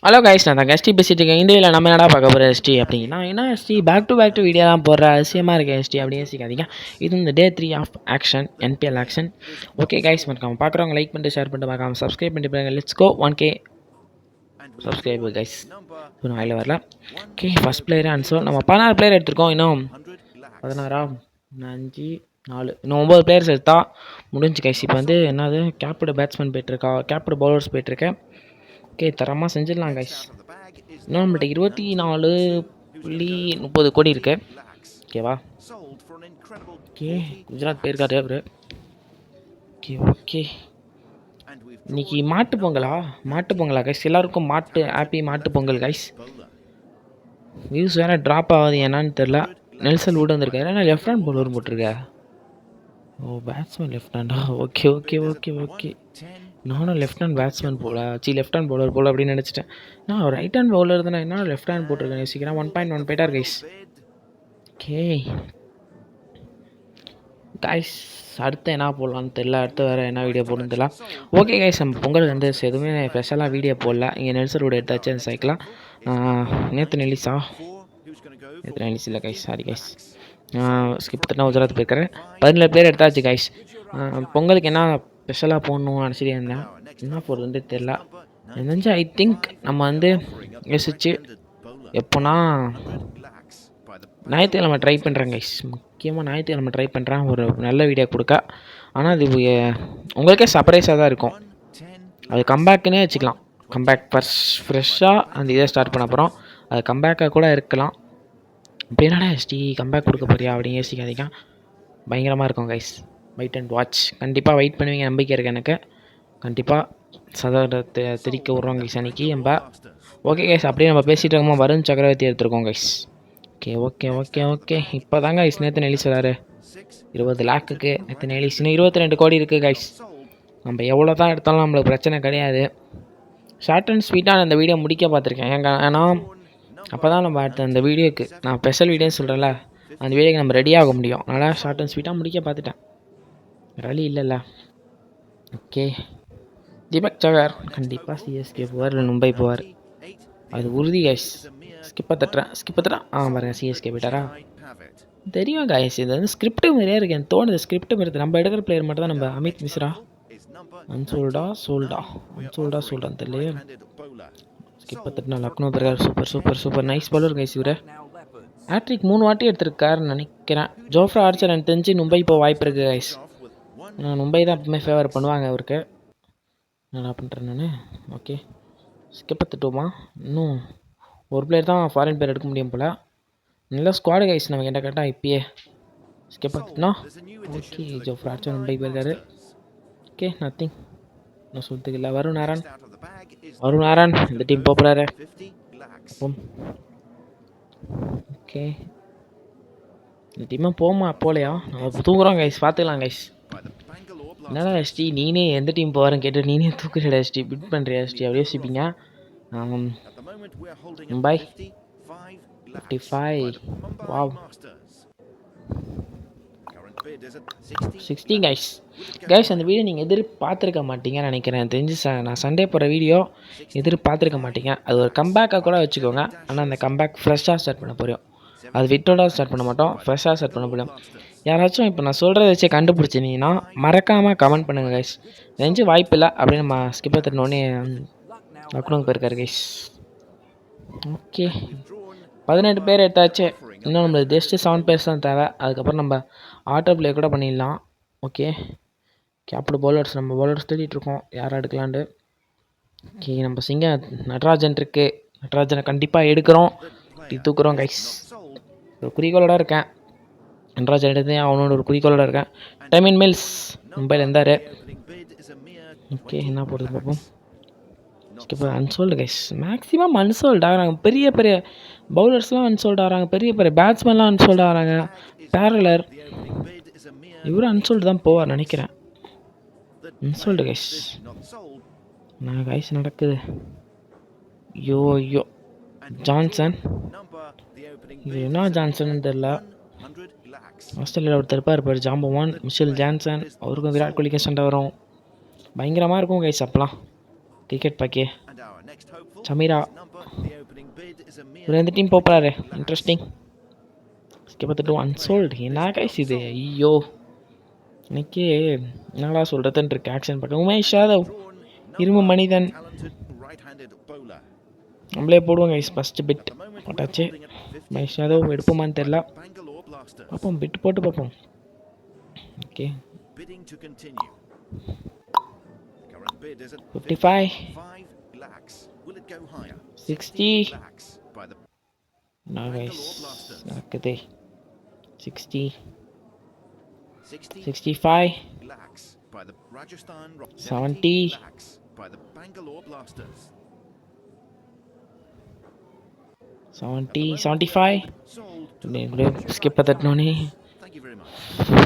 Hello guys, நான் தான் ST பேசிட்டு இருக்கேன். இந்த வீடியோவில் நம்ம என்னடா பார்க்க போகிற எஸ்டி அப்படின்னா, என்ன எஸ்டி பேக் டு வீடியோ தான் போடுற அதிசயமாக இருக்குது எஸ்டி அப்படின்னு யோசிக்காதீங்க. இது இந்த day 3 of auction NPL auction. Okay guys, மறக்காம பார்க்குறவங்க லைக் பண்ணிட்டு ஷேர் பண்ணிட்டு பார்க்காம சப்ஸ்கிரைப் பண்ணிட்டு பாருங்க. Let's go 1K subscriber guys. நான் அதில் வரல. ஓகே, ஃபஸ்ட் பிளேயர் அன்சோ நம்ம 16 பிளேயர் எடுத்திருக்கோம். இன்னும் 16 5 4 இன்னும் 9 பிளேயர்ஸ் எடுத்தா முடிஞ்சு கைஸ். இப்போ வந்து என்னது கேப்டு பேட்ஸ்மேன் போயிட்டுருக்கா, கேப்டு பவுலர்ஸ் போயிட்டுருக்கேன். ஓகே, தரமாக செஞ்சிடலாம் கைஸ். இன்னும் நம்மள்ட்ட 24.30 கோடி இருக்கு. ஓகேவா? ஓகே, குஜராத் போயிருக்காரு அவரு. ஓகே ஓகே, இன்னைக்கு மாட்டு பொங்கலா கைஸ்? எல்லாருக்கும் ஹாப்பி மாட்டு பொங்கல் கைஸ். வியூஸ் வேறு ட்ராப் ஆகுது என்னன்னு தெரில. நெல்சன் வுட் வந்திருக்காரு. ஏன்னா லெஃப்ட் ஹேண்ட் பவுலர் போட்டிருக்கா. ஓ, பேட்ஸ்மேன் லெஃப்ட் ஹேண்டா? ஓகே ஓகே ஓகே ஓகே, நானும் left hand batsman left hand bowler போல் அப்படின்னு நினச்சிட்டேன். நான் ரைட் ஹேண்ட் பவுலர் தானே, என்ன லெஃப்ட் ஹேண்ட் போட்டிருக்கேன் யோசிக்கிறேன். 1.1 போயிட்டார் கைஸ். ஓகே கைஸ், அடுத்து என்ன போடலான்னு தெரில. அடுத்து வேறு என்ன வீடியோ போடணுன்னு தெரியல. ஓகே கைஸ், நம்ம பொங்கல் வந்து எதுவுமே ஸ்பெஷலாக வீடியோ போடல. இங்கே நெல்சரோட எடுத்தாச்சு அந்த சைக்கிளாக. நேற்று நெல்லிஸா இல்லை கைஸ், சாரி கைஸ். ஸ்கிப் தட்டா குஜராத் போயிருக்காரு. 17 பேர் எடுத்தாச்சு கைஸ். பொங்கலுக்கு என்ன ஸ்பெஷலாக போடணும்னு நினச்சிட்டே இருந்தேன். என்ன போடுறதுன்னு தெரில. தெரிஞ்சு ஐ திங்க் நம்ம வந்து யோசிச்சு எப்போனா ஞாயிற்றுக்கிழமை ட்ரை பண்ணுறேன் கைஸ். முக்கியமாக ஞாயிற்றுக்கிழமை ட்ரை பண்ணுறேன் ஒரு நல்ல வீடியோ கொடுக்க. ஆனால் அது உங்களுக்கே சர்ப்ரைஸாக தான் இருக்கும். அது கம்பேக்குன்னே வச்சுக்கலாம். கம்பேக் ஃப்ரெஷ்ஷாக அந்த இதை ஸ்டார்ட் பண்ண போகிறோம். அது கம்பேக்காக கூட இருக்கலாம். இப்போ என்னடா எஸ்டி கம்பேக் கொடுக்க போறியா அப்படின்னு யோசிக்காதீங்க. பயங்கரமாக இருக்கும் கைஸ். Wait and watch. கண்டிப்பாக வெயிட் பண்ணுவீங்க, நம்பிக்கை இருக்குது எனக்கு. கண்டிப்பாக சதத்தை திரிக்க விட்றோம் கைஸ் அன்றைக்கி நம்ம. ஓகே கைஸ், அப்படியே நம்ம பேசிகிட்டு இருக்கோமா வருண் சக்கரவர்த்தி எடுத்துருக்கோம் guys. Okay okay okay okay, இப்போ தாங்க கைஸ் நேற்று நெலி சொல்கிறாரு 20 லேக்குக்கு. நேற்று நெலிஸ் இன்னும் 22 கோடி இருக்குது கைஸ். நம்ம எவ்வளோ தான் எடுத்தாலும் நம்மளுக்கு பிரச்சனை கிடையாது. ஷார்ட் அண்ட் ஸ்வீட்டாக அந்த வீடியோ முடிக்க பார்த்துருக்கேன். ஏன்னா அப்போ தான் நம்ம அடுத்த அந்த வீடியோக்கு நான் ஸ்பெஷல் வீடியோன்னு சொல்கிறேன்ல, அந்த வீடியோக்கு நம்ம ரெடியாக முடியும். அதனால் ஷார்ட் அண்ட் ஸ்வீட்டாக முடிக்க பார்த்துட்டேன். ரலி இல்லைல்ல. ஓகே, தீபக் சகர் கண்டிப்பாக சிஎஸ்கே போவார், இல்லை மும்பை போவார், அது உறுதி கைஸ். ஸ்கிப்பை தட்டுறேன். பாருங்க சிஎஸ்கே போயிட்டாரா? தெரியும் கைஸ், இது வந்து ஸ்கிரிப்ட் மாதிரியே இருக்கு. எனக்கு தோணுது ஸ்கிரிப்ட் மாதிரி. நம்ம எடுக்கிற பிளேயர் மட்டும் தான் நம்ம அமித் மிஸ்ரா சொல்டான்னு தெரியல. ஸ்கிப்பை தட்டினா லக்னோ பிறகு சூப்பர் நைஸ் பவுலர் கைஸ். இவரு ஹேட்ரிக் 3 வாட்டி எடுத்திருக்காருன்னு நினைக்கிறேன். ஜோஃப்ரா ஆர்ச்சர் எனக்கு தெரிஞ்சு மும்பை இப்போ வாய்ப்பு இருக்குது கைஸ். மும்பை தான் எப்பவுமே ஃபேவர் பண்ணுவாங்க அவருக்கு. என்ன பண்ணுறேன் நான்? ஓகே, ஸ்கிப்பை தட்டுவோமா? இன்னும் ஒரு பிளேயர் தான் ஃபாரின் பிளேயர் எடுக்க முடியும் போல். நல்ல ஸ்குவாடு கைஸ் நம்ம கிட்ட கேட்டால் இப்பயே. ஸ்கிப்பை தட்டினா ஓகே, ஜோஃப்ரா ஆர்ச்சர் மும்பை போயிருக்காரு. ஓகே, நத்திங் நான் சொல்கிறதுக்கு இல்லை. வருண் ஆரன் இந்த டீம் போகிறாரு. ஓகே, இந்த டீமாக போகலையா? நம்ம தூக்குறோம் கைஸ், பார்த்துக்கலாம் கைஸ். என்னடா எஸ்டி நீனே எந்த டீம் போகிறேன்னு கேட்டு நீனே தூக்குறியா எஸ்டி, பிட் பண்ணுறியா எஸ்டி அப்படி யோசிப்பீங்க. மும்பை 55. Wow, 60 guys. அந்த வீடியோ நீங்கள் எதிர்பார்த்துருக்க மாட்டீங்கன்னு நினைக்கிறேன். தெரிஞ்சு நான் சண்டே போகிற வீடியோ எதிர்பார்த்துருக்க மாட்டீங்க. அது ஒரு கம்பேக்காக கூட வச்சுக்கோங்க. ஆனால் அந்த கம்பேக் ஃப்ரெஷ்ஷாக ஸ்டார்ட் பண்ண போகிறோம். அது விட்டோட ஸ்டார்ட் பண்ண மாட்டோம், ஃப்ரெஷ்ஷாக ஸ்டார்ட் பண்ண போகிறோம். யாராச்சும் இப்போ நான் சொல்கிறத வச்சு கண்டுபிடிச்சிங்கன்னா மறக்காமல் கமெண்ட் பண்ணுங்கள் கைஸ். தெரிஞ்சு வாய்ப்பு இல்லை அப்படின்னு நம்ம ஸ்கிப்பை தட்டினோடனே லக்னோவுக்கு போயிருக்காரு கைஸ். ஓகே, 18 பேர் எடுத்தாச்சு. இன்னும் நம்மளுக்கு ஜஸ்ட்டு 7 பேர்ஸ் தான் தேவை. அதுக்கப்புறம் நம்ம ஆட்டோ பிளே கூட பண்ணிடலாம். ஓகே, கேப்டு பவுலர்ஸ் நம்ம பவுலர்ஸ் தேடிட்டுருக்கோம் யார் எடுக்கலான்ட்டு. ஓகே, நம்ம நடராஜன் இருக்குது. நடராஜனை கண்டிப்பாக எடுக்கிறோம், தூக்குறோம் கைஸ். ஒரு குறிக்கோளோட இருக்கேன். நடராஜன் எடுத்தேன் அவனோட ஒரு குறிக்கோளோட இருக்கேன். டைமின் மில்ஸ் மும்பையில் இருந்தார். ஓகே, என்ன போடுறது பார்ப்போம். இப்போ அன்சோல்டு கைஸ், மேக்ஸிமம் அன்சோல்டு ஆகிறாங்க. பெரிய பவுலர்ஸ்லாம் அன்சோல்டு ஆகிறாங்க, பெரிய பேட்ஸ்மேன்லாம் அன்சோல்டு ஆகிறாங்க. பேரலர் இவரும் அன்சோல்டு தான் போவார் நினைக்கிறேன். அன்சோல்டு கைஸ், நான் கைஸ் நடக்குது. ஐயோ ஜான்சன், இது என்ன ஜான்சன் தெரில. ஆஸ்திரேலியாவில் ஒருத்தர் இருப்பார் ஜாம்பவான் மிஷேல் ஜான்சன். அவருக்கும் விராட் கோலிக்கும் சண்டை வரும். பயங்கரமாக இருக்கும் கைஸ் அப்போலாம் கிரிக்கெட் பாக்கே. சமீரா. இவர் எந்த டீம் போகிறாரு? இன்ட்ரெஸ்டிங். ஸ்கிப் பார்த்துட்டு அன்சோல்டு. என்ன கைஸ் இது? ஐயோ, எனக்கே என்னடா சொல்கிறதுன்னு இருக்கு ஆக்ஷன் பார்க்க. உமேஷ் யாதவ், இரும்பு மனிதன். நம்மளே போடுவோம் கைஸ். ஃபஸ்ட்டு பிட் போட்டாச்சு. உமேஷ் யாதவ் எடுப்போமான்னு தெரில, பார்ப்போம். பிட் போட்டு பார்ப்போம். ஓகே, 55, 60. நடக்குது. 60, 65, 70, 75. ஸ்கிப் தட்டினோன்னே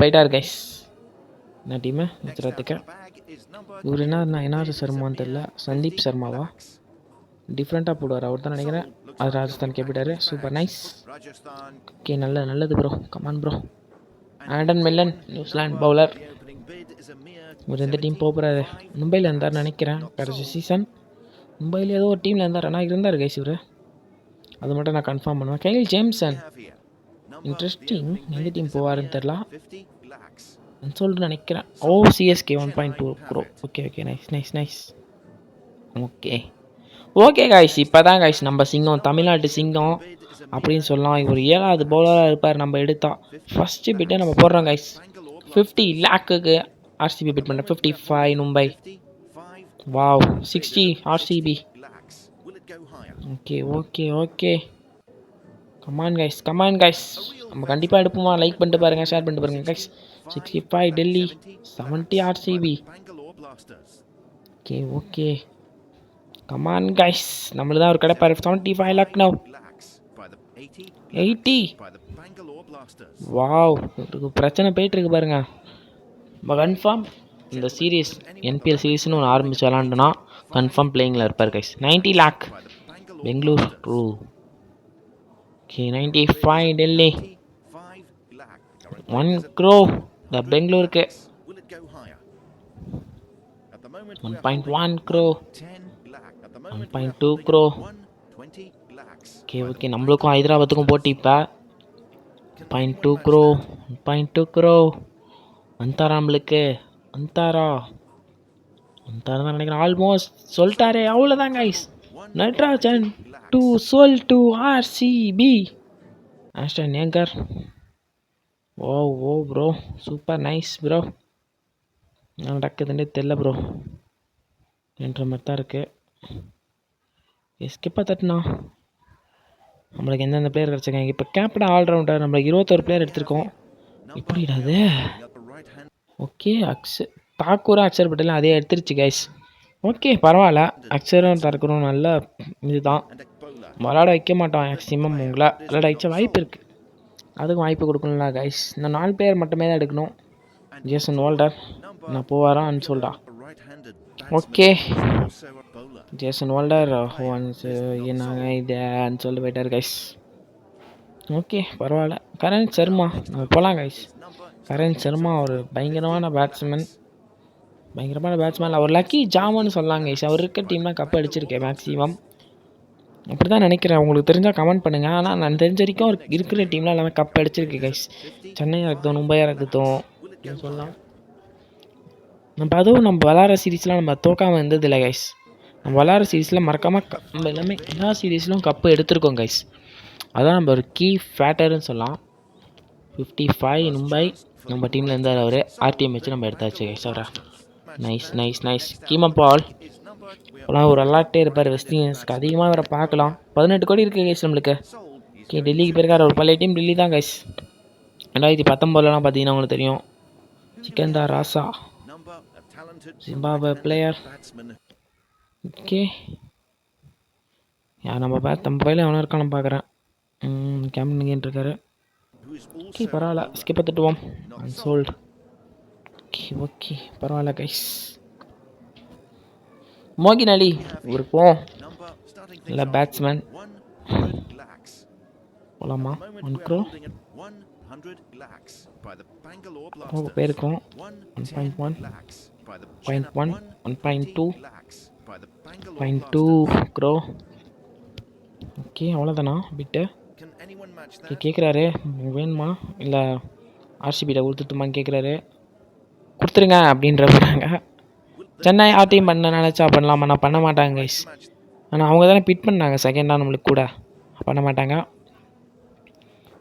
போயிட்டார் கைஸ். என்ன டீமு குஜராத்துக்கு? இவர் என்ன சர்மான்னு தெரில. சந்தீப் சர்மாவா? டிஃப்ரெண்ட்டாக போடுவார் அவர் தான் நினைக்கிறேன். அது ராஜஸ்தான் கேப்பிட்டாரு. Super nice. ஓகே, நல்லது ப்ரோ. Come on bro. ஆண்டன் மெல்லன், நியூசிலாந்து பவுலர். இவர் எந்த டீம் போகிறாரு? மும்பையில் இருந்தார் நினைக்கிறேன் கடைசி சீசன். மும்பையில் ஏதோ ஒரு டீமில் இருந்தார். ஆனால் இருந்தார் கைஸ் இவர். அது மட்டும் நான் கன்ஃபார்ம் பண்ணுவேன். Kyle Jameson, interesting. எந்த டீம் போவாருன்னு தெரில சொல்லிட்டு நினைக்கிறேன். CSK 1.2 grow. Okay, nice. Okay guys, இப்போ தான் காய்ஸ் நம்ம சிங்கம், தமிழ்நாட்டு சிங்கம் அப்படின்னு சொல்லலாம். இவர் 7வது பவுலராக இருப்பார் நம்ம எடுத்தா. ஃபஸ்ட்டு பிட்டை நம்ம போடுறோம் காய்ஸ். 50 லேக்குக்கு ஆர்சிபி பிட் பண்ணுறேன். 55 Mumbai. Wow, 60 RCB. Okay. Come on guys. நம்ம கண்டிப்பாக எடுப்போமா? லைக் பண்ணிட்டு பாருங்கள், ஷேர் பண்ணிட்டு பாருங்கள் guys. 65 Delhi, 70 RCB. Okay. Come on guys, நம்மளுக்கு தான் ஒரு கிடைப்பாரு. 75 லக்னோ, 80. வாவ், ஒரு பிரச்சனை போயிட்டுருக்கு பாருங்க. நம்ம கன்ஃபார்ம் இந்த சீரீஸ் என்பிஎல் சீரீஸ்னு ஒன்று ஆரம்பித்து விளாண்டோன்னா கன்ஃபார்ம் பிளேயிங்கில் இருப்பார் கைஸ். 90 லேக் பெங்களூர். ஓகே, 95 டெல்லி, 1 க்ரோ இந்த பெங்களூருக்கு, 1.1 க்ரோ, 1.2 க்ரோ. ஓகே, நம்மளுக்கும் ஹைதராபாத்துக்கும் போட்டி. இப்போ 0.2 க்ரோ, 1.2 க்ரோ. வந்தாரா நம்மளுக்கு? வந்தாரா தான் நினைக்கிறேன். ஆல்மோஸ்ட் சொல்லிட்டாரே. அவ்வளோதான் guys. Natarajan to sold to RCB. Ashton Agar. Oh bro, super nice bro. என்ன நடக்குதுன்னே தெரில ப்ரோ என்ற மாதிரி தான் இருக்குது. ஸ்கிப்பாக தட்டுனா நம்மளுக்கு எந்தெந்த பிளேயர் கிடச்சிருக்காங்க. இப்போ கேப்டன் ஆல்ரவுண்டர் நம்மளுக்கு 21 பிளேயர் எடுத்திருக்கோம். இப்படிடாது. ஓகே, தாக்கூரும் அக்ஷர் பட்டேலும் அதே எடுத்துருச்சு கைஸ். ஓகே, பரவாயில்ல. அக்ஷரும் தாக்கூரும் நல்ல இதுதான். விளாட வைக்க மாட்டோம் மேக்ஸிமம். உங்களை விளாட வைச்ச வாய்ப்பு இருக்குது, அதுக்கும் வாய்ப்பு கொடுக்கணும்ல கைஸ். இந்த 4 பேர் மட்டுமே தான் எடுக்கணும். ஜேசன் ஹோல்டர் நான் போவாரான்னு சொல்டா. ஓகே, ஜேசன் ஹோல்டர் என்னங்க இதுன்னு சொல்லிட்டு போயிட்டார் கைஸ். ஓகே, பரவாயில்ல. கரண் சர்மா நம்ம போகலாம் கைஸ். கரண் சர்மா ஒரு பயங்கரமான பேட்ஸ்மேன். அவர் லக்கி ஜாமான்னு சொல்லலாம் கைஸ். அவர் இருக்க டீம்லாம் கப் அடிச்சிருக்கேன் மேக்ஸிமம். அப்படி தான் நினைக்கிறேன். உங்களுக்கு தெரிஞ்சால் கமெண்ட் பண்ணுங்கள். ஆனால் நான் தெரிஞ்ச வரைக்கும் இருக்கிற டீம்லாம் எல்லாமே கப் அடிச்சிருக்கு கைஸ். சென்னையாக இருக்கட்டும், மும்பையாக இருக்கட்டும் அப்படின்னு சொல்லலாம். நம்ம விளாட்ற சீரீஸ்லாம் நம்ம தோக்காமல் இருந்ததில்லை கைஸ். நம்ம விளாட்ற சீரீஸில் மறக்காமல் நம்ம எல்லாமே எல்லா சீரீஸ்லையும் கப்பு எடுத்திருக்கோம் கைஸ். அதான் நம்ம ஒரு கீ ஃபேக்டர்னு சொல்லலாம். 55 மும்பை நம்ம டீமில் இருந்தார் அவர். ஆர்டிஎம் வச்சு நம்ம எடுத்தாச்சு கைஸ். அவரா நைஸ். கீமப் பால் இப்போலாம் ஒரு விளாட்டே இருப்பார். வெஸ்ட் இண்டீஸ்க்கு அதிகமாக அவரை பார்க்கலாம். 18 கோடி இருக்குது கைஸ் நம்மளுக்கு. ஓகே, டெல்லிக்கு போயிருக்கார். ஒரு பழைய டீம் டெல்லி தான் கைஸ். 2019 பார்த்தீங்கன்னா உங்களுக்கு தெரியும். சிக்கந்தர் ராசா, ஜிம்பாப்வே பிளேயர். ஓகே, நம்ம பையில எவனா இருக்கான்னு பார்க்குறேன். கேப்டன் இருக்காரு. ஓகே, பரவாயில்ல. ஸ்கிப் தட்டுவோம். சோல்டு. ஓகே, பரவாயில்ல கைஸ். மோகின் அலி இருக்கும், இல்லை பேட்ஸ்மேன். போலாமா? 1 க்ரோ பேருக்கும். 1.1, 1.2 க்ரோ. ஓகே அவ்வளோதானா பிட்டு? Can anyone match okay that? கேட்குறாரு வேணுமா இல்லை ஆர்சிபியில் கொடுத்துட்டுமான்னு கேட்குறாரு. கொடுத்துருங்க அப்படின்ற போகிறாங்க. Will the Chennai next ஆர்டியும் time பண்ண நினச்சா பண்ணலாமா? நான் பண்ண மாட்டாங்க right கைஸ். to match? ஆனால் அவங்க தானே பிட் பண்ணாங்க செகண்டாக நம்மளுக்கு கூட. பண்ண மாட்டாங்க.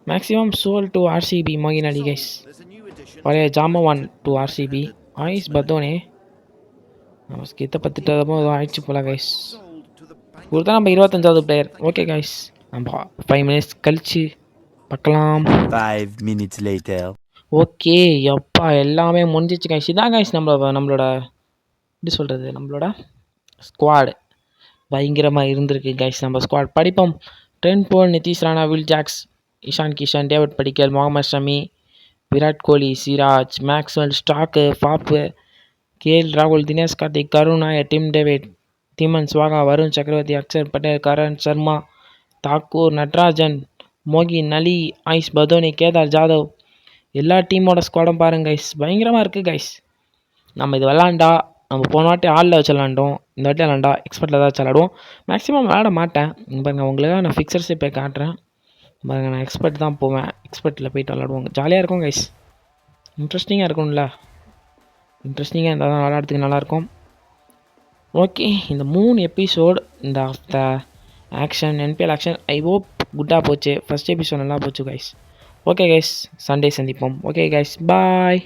மேக்ஸிமம் சோல் டு ஆர்சிபி மோகின் Ali guys. Sold. There's a new addition பழைய to the Jambavan collection. To RCB. Right-handed AYUSH batsman. பத்தோனே நமக்கு இதை பற்றிட்டதமோ ஏதோ ஆயிடுச்சு போல கைஸ். Sold to the இவர் தான் நம்ம 25வது பிளேயர். ஓகே கைஸ் நம்ம 5 மினிட்ஸ் கழிச்சு பார்க்கலாம். 5 minutes later. ஓகே எப்பா எல்லாமே முடிஞ்சிச்சு கைஸ். இதான் கைஸ் நம்மளோட எப்படி சொல்கிறது, நம்மளோட ஸ்குவாடு பயங்கரமாக இருந்திருக்கு கைஸ். நம்ம ஸ்குவாட் படிப்போம். Trent Boult, Nitish Rana, Will Jacks, Ishan Kishan, Devdutt Padikkal, Mohammed Shami, Virat Kohli, Siraj, Maxwell, Starc, Faf, KL ராகுல், தினேஷ் கார்த்திக், கருண் நாயர், டிம் டேவிட், திமன் ஸ்வாகா, வருண் சக்கரவர்த்தி, அக்ஷர் பட்டேல், கரண் சர்மா, தாக்கூர், நட்ராஜன், மோகின் அலி, ஆயுஷ் பதோனி, கேதார் ஜாதவ், எல்லா டீமோட ஸ்குவாடும் பாருங்க கைஸ். பயங்கரமாக இருக்குது கைஸ். நம்ம இது விளாண்டா நம்ம போன வாட்டி ஆளில் வச்சு விளாண்டோம். இந்த வாட்டி விளாண்டா எக்ஸ்பர்ட்டில் ஏதாச்சும் விளாடுவோம். மேக்ஸிமம் விளாட மாட்டேன். பாருங்கள் உங்களுக்கு நான் ஃபிக்சர்ஸே போய் காட்டுறேன். பாருங்கள் நான் எக்ஸ்பர்ட் தான் போவேன். எக்ஸ்பர்ட்டில் போய்ட்டு விளாடுவோம். ஜாலியாக இருக்கும் கைஸ். இன்ட்ரெஸ்டிங்காக இருக்கும்ல. இன்ட்ரெஸ்டிங்காக இருந்தால் தான் விளாட்றதுக்கு நல்லாயிருக்கும். ஓகே இந்த 3 எபிசோடு இந்த of the auction NPL auction I hope குட்டாக போச்சு. ஃபஸ்ட் எபிசோட் நல்லா போச்சு கைஸ். ஓகே கைஸ் சண்டே சந்திப்போம். ஓகே கைஸ் பாய்.